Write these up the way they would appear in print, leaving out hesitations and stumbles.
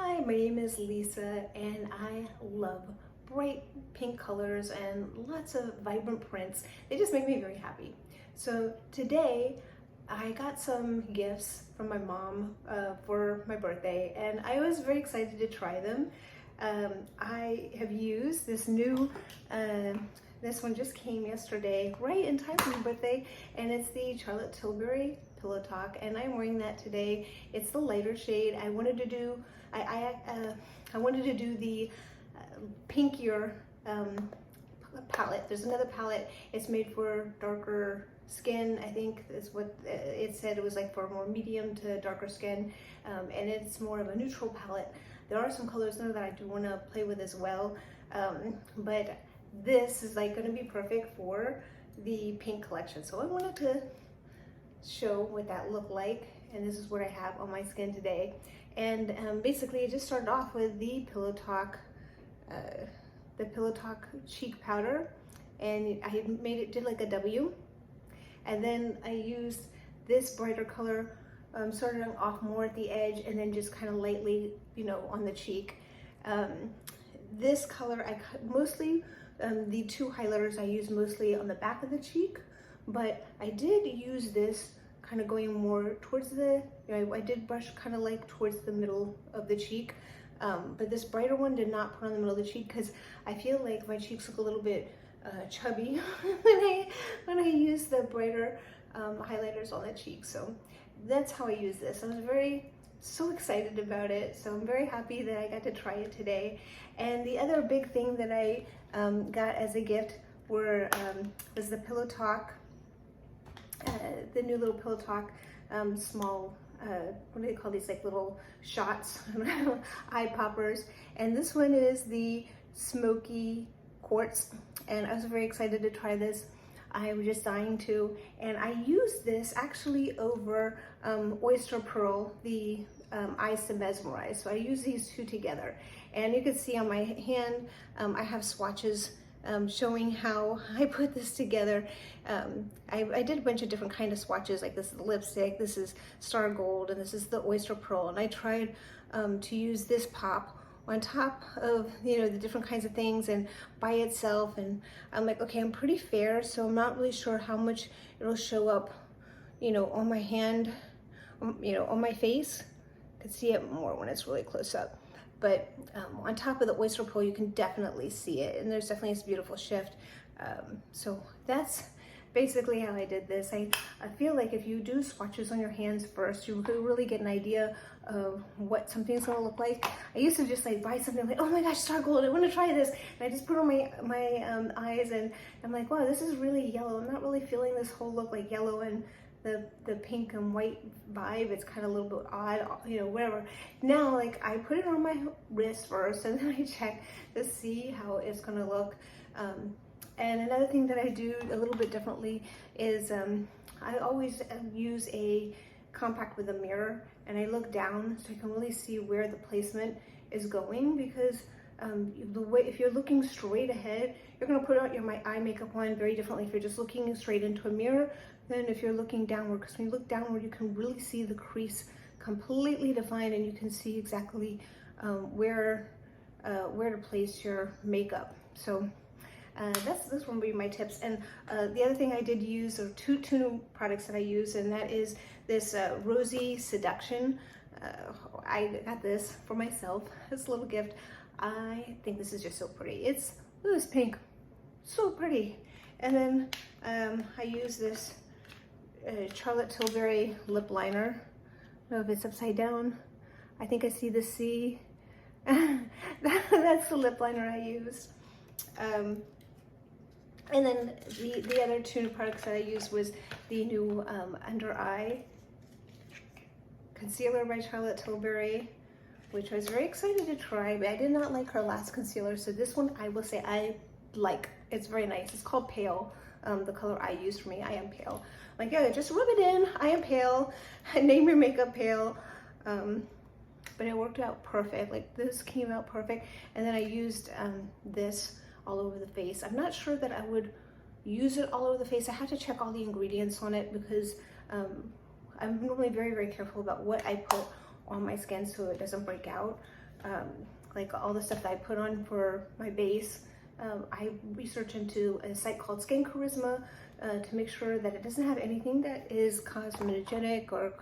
Hi, my name is Lisa and I love bright pink colors and lots of vibrant prints. They just make me very happy. So today I got some gifts from my mom for my birthday and I was very excited to try them. I have used this new, this one just came yesterday, right in time for my birthday, and it's the Tilbury Pillow Talk, and I'm wearing that today. It's the lighter shade. I wanted to do, I wanted to do the pinkier palette. There's another palette. It's made for darker skin. I think is what it said. It was like for more medium to darker skin, and it's more of a neutral palette. There are some colors there that I do want to play with as well, but this is like going to be perfect for the pink collection. So I wanted to show what that looked like, and this is what I have on my skin today. And basically I just started off with the Pillow Talk cheek powder, and I did like a W, and then I used this brighter color, starting off more at the edge and then just kind of lightly, on the cheek. This color I cut mostly, the two highlighters I use mostly on the back of the cheek, but I did use this kind of going more towards the, I did brush kind of like towards the middle of the cheek, but this brighter one did not put on the middle of the cheek because I feel like my cheeks look a little bit chubby when I use the brighter highlighters on the cheek. So that's how I use this. I was so excited about it, so I'm very happy that I got to try it today. And the other big thing that I got as a gift was the Pillow Talk, the new little Pillow Talk small, what do they call these, like little shots, eye poppers. And this one is the Smoky Quartz, and I was very excited to try this. I was just dying to, and I used this actually over Oyster Pearl, the eyes to mesmerize. So I use these two together, and you can see on my hand I have swatches showing how I put this together. I did a bunch of different kind of swatches, like this is the lipstick, this is Star Gold, and this is the Oyster Pearl, and I tried to use this pop on top of the different kinds of things and by itself, and I'm like, okay, I'm pretty fair, so I'm not really sure how much it'll show up on my hand, on my face. Could see it more when it's really close up, but on top of the Oyster Pearl you can definitely see it, and there's definitely this beautiful shift. So that's basically how I did this. I feel like if you do swatches on your hands first, you could really get an idea of what something's gonna look like. I used to just like buy something like, oh my gosh, Star Gold, I want to try this, and I just put it on my eyes, and I'm like, wow, this is really yellow. I'm not really feeling this whole look like yellow and the pink and white vibe. It's kind of a little bit odd, whatever. Now, like, I put it on my wrist first, and then I check to see how it's gonna look. And another thing that I do a little bit differently is I always use a compact with a mirror, and I look down so I can really see where the placement is going, because if you're looking straight ahead, you're going to put your eye makeup on very differently if you're just looking straight into a mirror than if you're looking downward, because when you look downward you can really see the crease completely defined, and you can see exactly where to place your makeup. So this one would be my tips. And the other thing I did use are two new products that I use, and that is this Rosy Seduction. I got this for myself, this little gift. I think this is just so pretty. It's pink, so pretty. And then I use this Tilbury lip liner. I don't know if it's upside down. I think I see the C. That's the lip liner I used. And then the other two products that I used was the new under eye concealer by Tilbury, which I was very excited to try, but I did not like her last concealer. So this one I will say I like. It's very nice. It's called Pale. The color I used for me, I am pale. Like, yeah, just rub it in. I am pale. Name your makeup pale. But it worked out perfect. Like, this came out perfect. And then I used this all over the face. I'm not sure that I would use it all over the face. I have to check all the ingredients on it, because I'm normally very, very careful about what I put on my skin so it doesn't break out. like all the stuff that I put on for my base, I research into a site called Skin Charisma to make sure that it doesn't have anything that is cosmetogenic or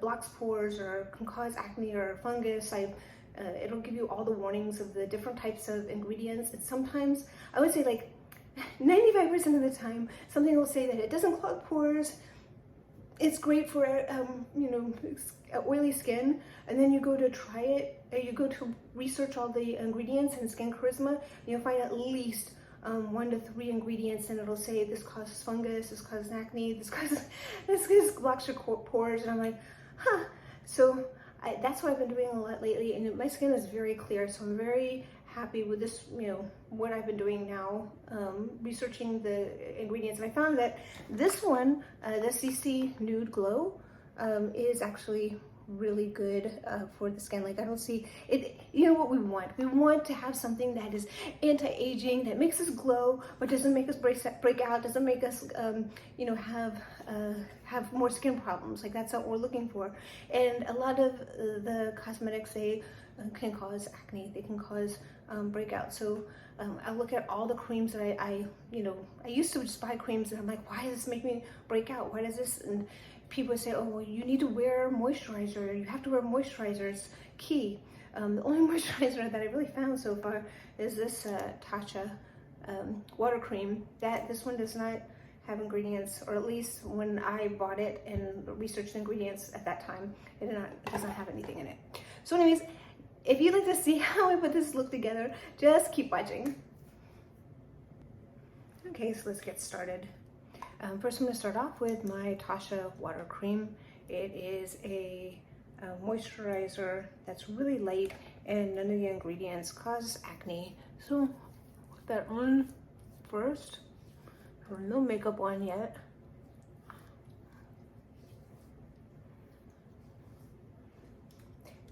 blocks pores or can cause acne or fungus. It'll give you all the warnings of the different types of ingredients. And sometimes I would say like 95% of the time, something will say that it doesn't clog pores. It's great for oily skin, and then you go to try it, you go to research all the ingredients in Skin Charisma, and you'll find at least 1 to 3 ingredients, and it'll say this causes fungus, this causes acne, this blocks your pores, and I'm like, huh. So that's what I've been doing a lot lately, and my skin is very clear, so I'm very happy with this, what I've been doing now, researching the ingredients. And I found that this one, the CC Nude Glow, is actually really good for the skin. Like I don't see it, what we want. We want to have something that is anti-aging, that makes us glow, but doesn't make us break out, doesn't make us, have more skin problems. Like that's what we're looking for. And a lot of the cosmetics, they can cause acne, they can cause breakout. So I look at all the creams that I used to just buy creams and I'm like, why does this make me break out? Why does this? And people say, oh, well, you need to wear moisturizer. You have to wear moisturizer. It's key. The only moisturizer that I really found so far is this Tatcha water cream. This one does not have ingredients, or at least when I bought it and researched the ingredients at that time, it does not have anything in it. So anyways, if you'd like to see how I put this look together, just keep watching. Okay, so let's get started. First, I'm going to start off with my Tatcha water cream. It is a moisturizer that's really light, and none of the ingredients cause acne. So, put that on first. No makeup on yet.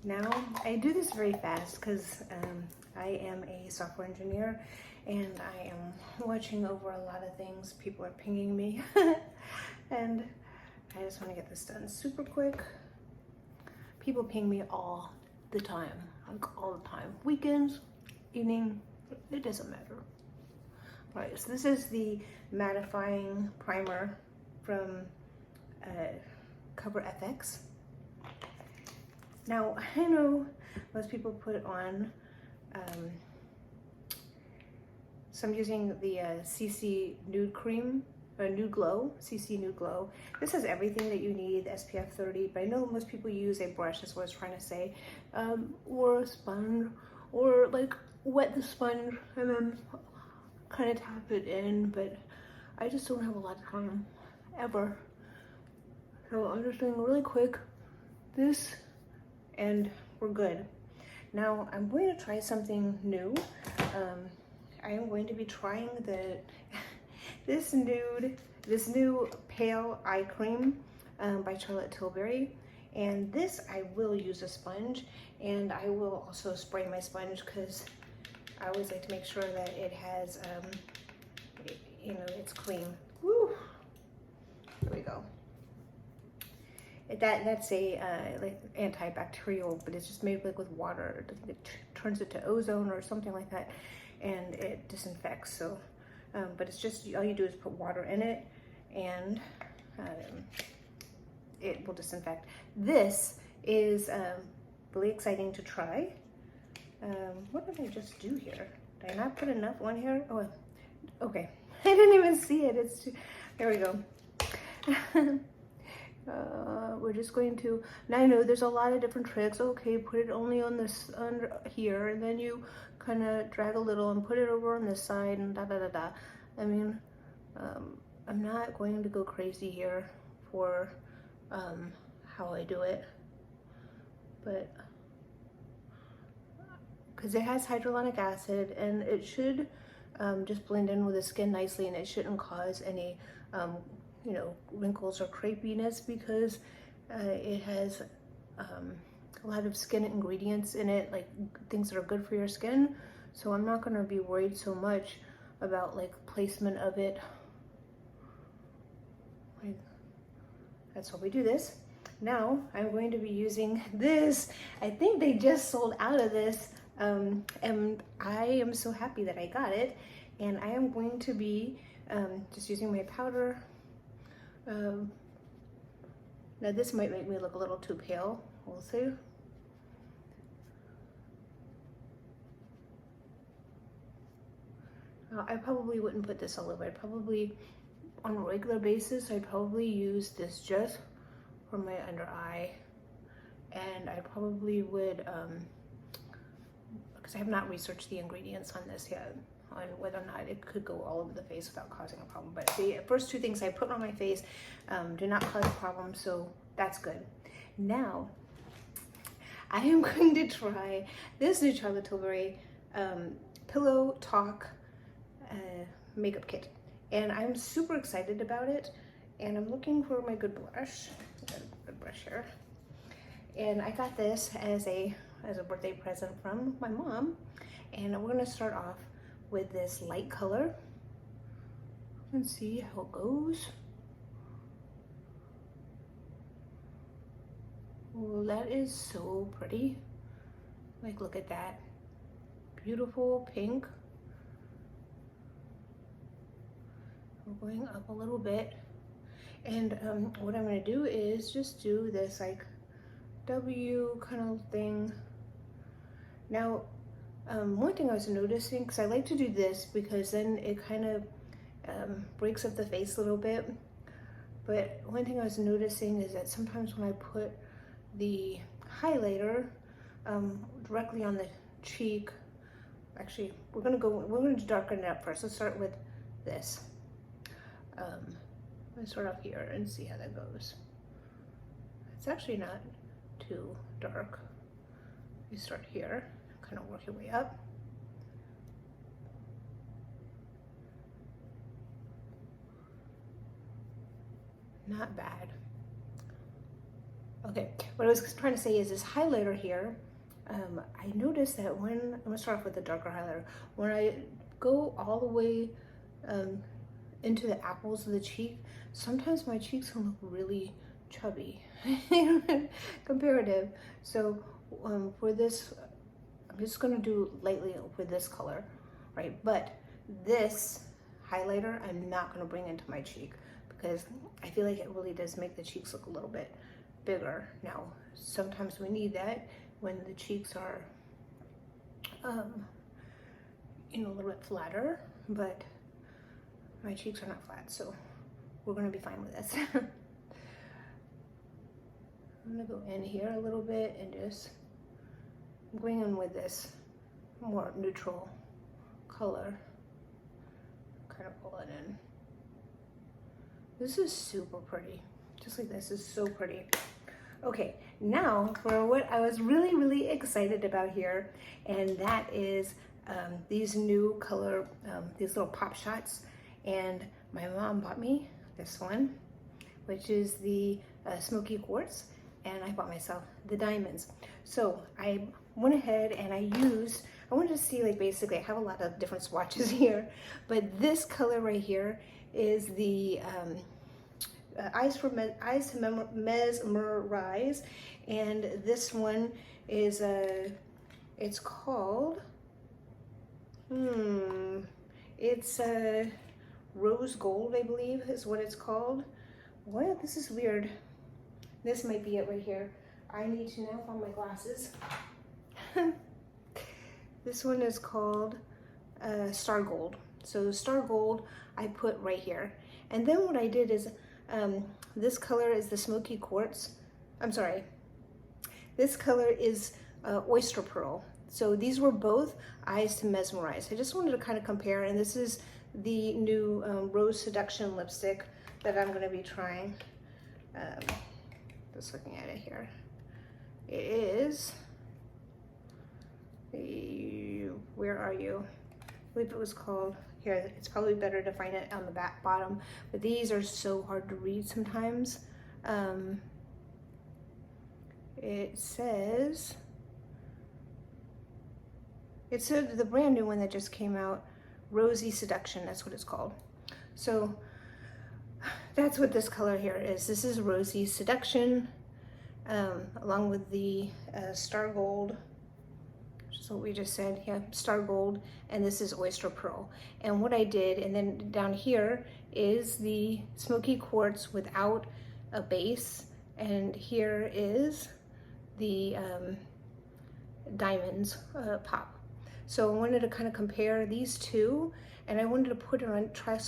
Now, I do this very fast because I am a software engineer and I am watching over a lot of things. People are pinging me and I just want to get this done super quick. People ping me all the time, like all the time. Weekends, evening, it doesn't matter. All right, so this is the mattifying primer from Cover FX. Now, I know most people put on, so I'm using the CC Nude Cream, Nude Glow, CC Nude Glow. This has everything that you need, SPF 30, but I know most people use a brush, that's what I was trying to say, or a sponge, or like wet the sponge and then kind of tap it in, but I just don't have a lot of time, ever. So I'm just doing really quick this, and we're good. Now I'm going to try something new. I am going to be trying this new pale eye cream by Charlotte Tilbury, and this I will use a sponge, and I will also spray my sponge because I always like to make sure that it has it's clean. Woo! There we go. That's a like antibacterial, but it's just made like with water. It turns it to ozone or something like that, and it disinfects. So, but it's just all you do is put water in it, and it will disinfect. This is really exciting to try. What did I just do here? Did I not put enough on here? Oh, okay. I didn't even see it. There we go. We're just going to, now I know there's a lot of different tricks. Okay, put it only on this, under here, and then you kind of drag a little and put it over on this side and da-da-da-da. I mean, I'm not going to go crazy here for how I do it, but because it has hyaluronic acid, and it should just blend in with the skin nicely, and it shouldn't cause any wrinkles or crepiness, because it has a lot of skin ingredients in it, like things that are good for your skin. So I'm not going to be worried so much about like placement of it. That's why we do this. now I'm going to be using this. I think they just sold out of this, and I am so happy that I got it. And I am going to be just using my powder. Now this might make me look a little too pale, we'll see. I probably wouldn't put this all over. I probably, on a regular basis, I'd probably use this just for my under eye. And I probably would, because I have not researched the ingredients on this yet, on whether or not it could go all over the face without causing a problem. But the first two things I put on my face do not cause a problem, so that's good. Now, I am going to try this new Charlotte Tilbury Pillow Talk makeup kit, and I'm super excited about it. And I'm looking for my good blush. I got a good brush here, and I got this as a birthday present from my mom. And we're gonna start off with this light color and see how it goes. Oh, that is so pretty. Like, look at that beautiful pink. We're going up a little bit, and what I'm going to do is just do this like W kind of thing. Now, one thing I was noticing, because I like to do this because then it kind of breaks up the face a little bit, but one thing I was noticing is that sometimes when I put the highlighter directly on the cheek, actually we're going to darken it up first. Let's start with this. Let's start off here and see how that goes. It's actually not too dark. You start here, kind of work your way up. Not bad. Okay, what I was trying to say is this highlighter here, I noticed that when, I'm gonna start off with the darker highlighter, when I go all the way into the apples of the cheek, sometimes my cheeks can look really chubby, comparative. So for this, I'm just gonna do lightly with this color, right? But this highlighter, I'm not gonna bring into my cheek because I feel like it really does make the cheeks look a little bit bigger. Now, sometimes we need that when the cheeks are, you know, a little bit flatter, but my cheeks are not flat, so we're gonna be fine with this. I'm gonna go in here a little bit and just, I'm going in with this more neutral color. Kind of pull it in. This is super pretty. Just like this is so pretty. Okay, now for what I was really, really excited about here, and that is these new color, these little pop shots. And my mom bought me this one, which is the smoky quartz, and I bought myself the diamonds. So I went ahead and I wanted to see, like, basically I have a lot of different swatches here, but this color right here is the Eyes to Mesmerize, and this one is it's called it's rose gold, I believe is what it's called. What? This is weird. This might be it right here. I need to now find my glasses. This one is called Star Gold. So Star Gold I put right here. And then what I did is this color is the smoky quartz. I'm sorry. This color is oyster pearl. So these were both Eyes to Mesmerize. I just wanted to kind of compare, and this is the new Rose Seduction lipstick that I'm going to be trying. Just looking at it here. It is, where are you? I believe it was called, here, it's probably better to find it on the back bottom, but these are so hard to read sometimes. It says, it's the brand new one that just came out, Rosy Seduction, that's what it's called. So that's what this color here is. This is Rosy Seduction. along with the star gold, which is what we just said, yeah, star gold, and this is oyster pearl. And what I did, and then down here is the smoky quartz without a base, and here is the diamonds pop. So I wanted to kind of compare these two, and I wanted to put it on, try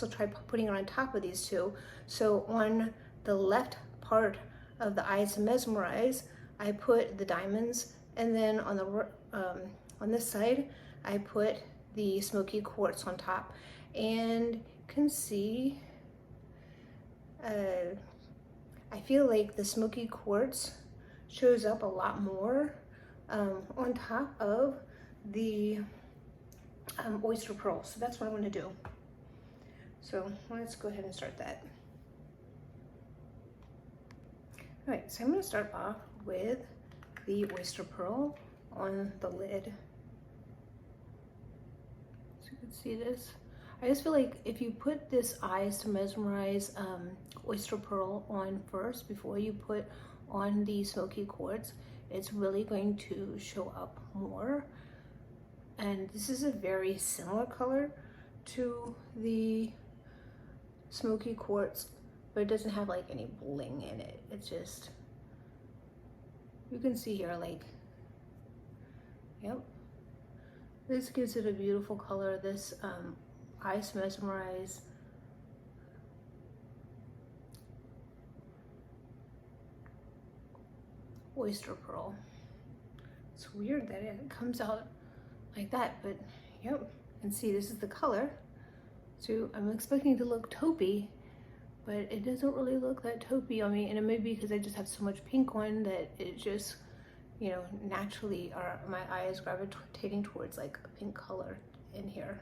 putting it on top of these two. So on the left part of the eyes to mesmerize, I put the diamonds, and then on this side, I put the smoky quartz on top. And you can see, I feel like the smoky quartz shows up a lot more on top of the oyster pearl. So that's what I'm going to do. So let's go ahead and start that. All right, so I'm going to start off with the oyster pearl on the lid. So you can see this. I just feel like if you put this eyes to mesmerize oyster pearl on first before you put on the smoky quartz, it's really going to show up more. And this is a very similar color to the smoky quartz, but it doesn't have like any bling in it. It's just, you can see here, like, yep. This gives it a beautiful color. This eyes mesmerize. Oyster pearl. It's weird that it comes out like that, but yep. And see, this is the color. So I'm expecting it to look taupey, but it doesn't really look that taupey on me. And it may be because I just have so much pink on that it just, you know, naturally my eye is gravitating towards like a pink color in here.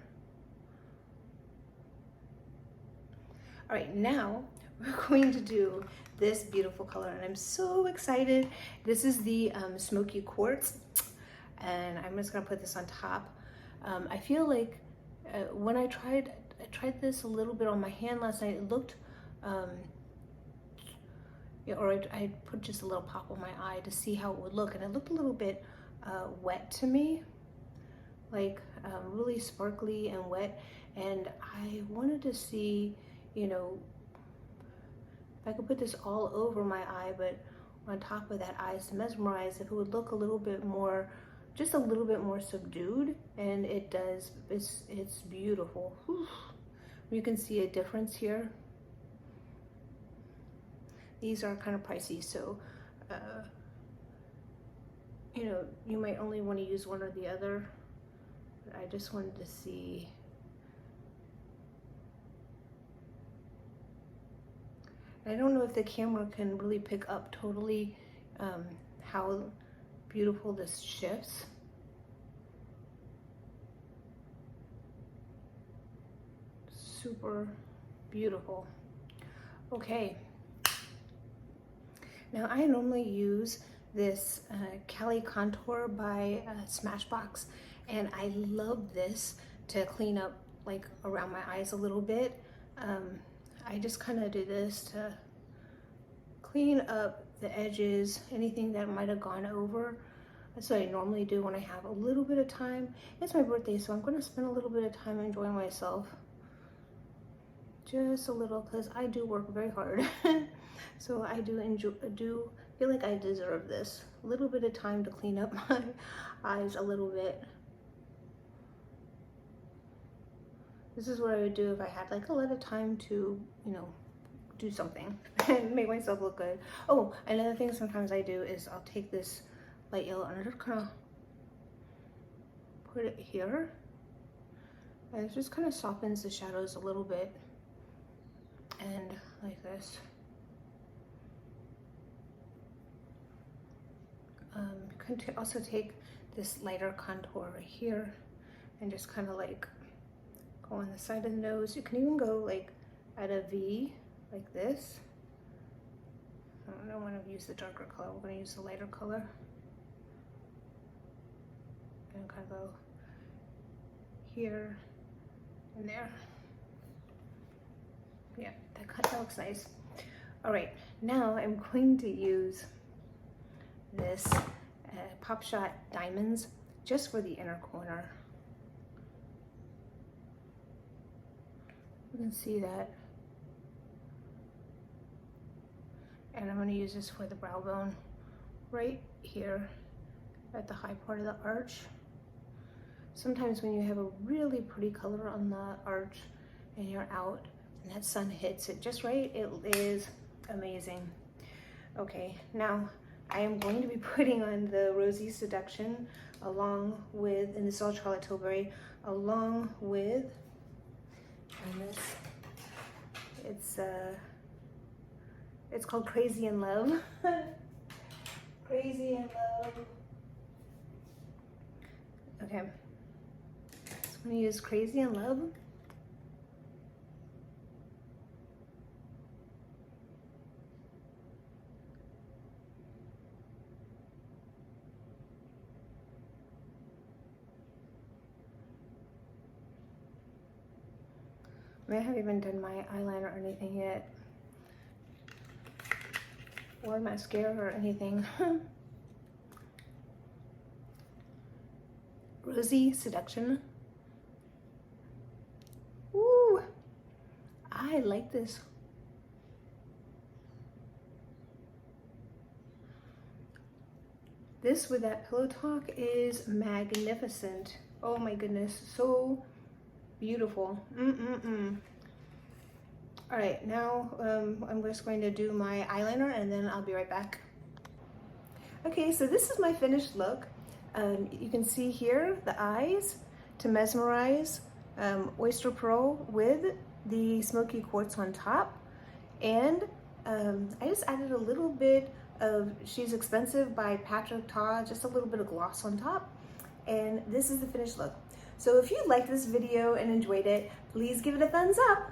All right, now we're going to do this beautiful color, and I'm so excited. This is the smoky quartz, and I'm just gonna put this on top. I feel like when I tried this a little bit on my hand last night, it looked, or I put just a little pop on my eye to see how it would look, and it looked a little bit wet to me, like really sparkly and wet, and I wanted to see, you know, if I could put this all over my eye, but on top of that eyes to mesmerize, if it would look a little bit more, just a little bit more subdued, and it does. It's beautiful. Whew. You can see a difference here. These are kind of pricey, so you know, you might only want to use one or the other. But I just wanted to see. I don't know if the camera can really pick up totally how beautiful this shifts. Super beautiful. Okay. Now I normally use this Cali Contour by Smashbox, and I love this to clean up like around my eyes a little bit. I just kind of do this to clean up the edges, anything that might have gone over. That's what I normally do when I have a little bit of time. It's my birthday, so I'm going to spend a little bit of time enjoying myself. Just a little, because I do work very hard. So I do feel like I deserve this. A little bit of time to clean up my eyes a little bit. This is what I would do if I had like a lot of time to, you know, do something and make myself look good. Oh, another thing sometimes I do is I'll take this light yellow and I just kind of put it here, and it just kind of softens the shadows a little bit, and like this. You can also take this lighter contour right here and just kind of like go on the side of the nose. You can even go like at a V like this. I don't want to use the darker color. We're going to use the lighter color. And kind of go here and there. Yeah, that looks nice. All right, now I'm going to use this Pop Shot Diamonds just for the inner corner. You can see that. And I'm going to use this for the brow bone right here at the high part of the arch. Sometimes when you have a really pretty color on the arch and you're out and that sun hits it just right, it is amazing. Okay, now I am going to be putting on the Rosy Seduction along with, and this is all Charlotte Tilbury, along with, and this, it's called Crazy in Love. Crazy in Love. Okay, so I'm gonna use Crazy in Love. I haven't even done my eyeliner or anything yet, or mascara or anything. Rosy Seduction. Ooh, I like this. This with that pillow talk is magnificent. Oh my goodness, so beautiful. All right, now I'm just going to do my eyeliner and then I'll be right back. Okay, so this is my finished look. You can see here the eyes to mesmerize, oyster pearl with the smoky quartz on top. And I just added a little bit of She's Expensive by Patrick Ta, just a little bit of gloss on top. And this is the finished look. So if you liked this video and enjoyed it, please give it a thumbs up.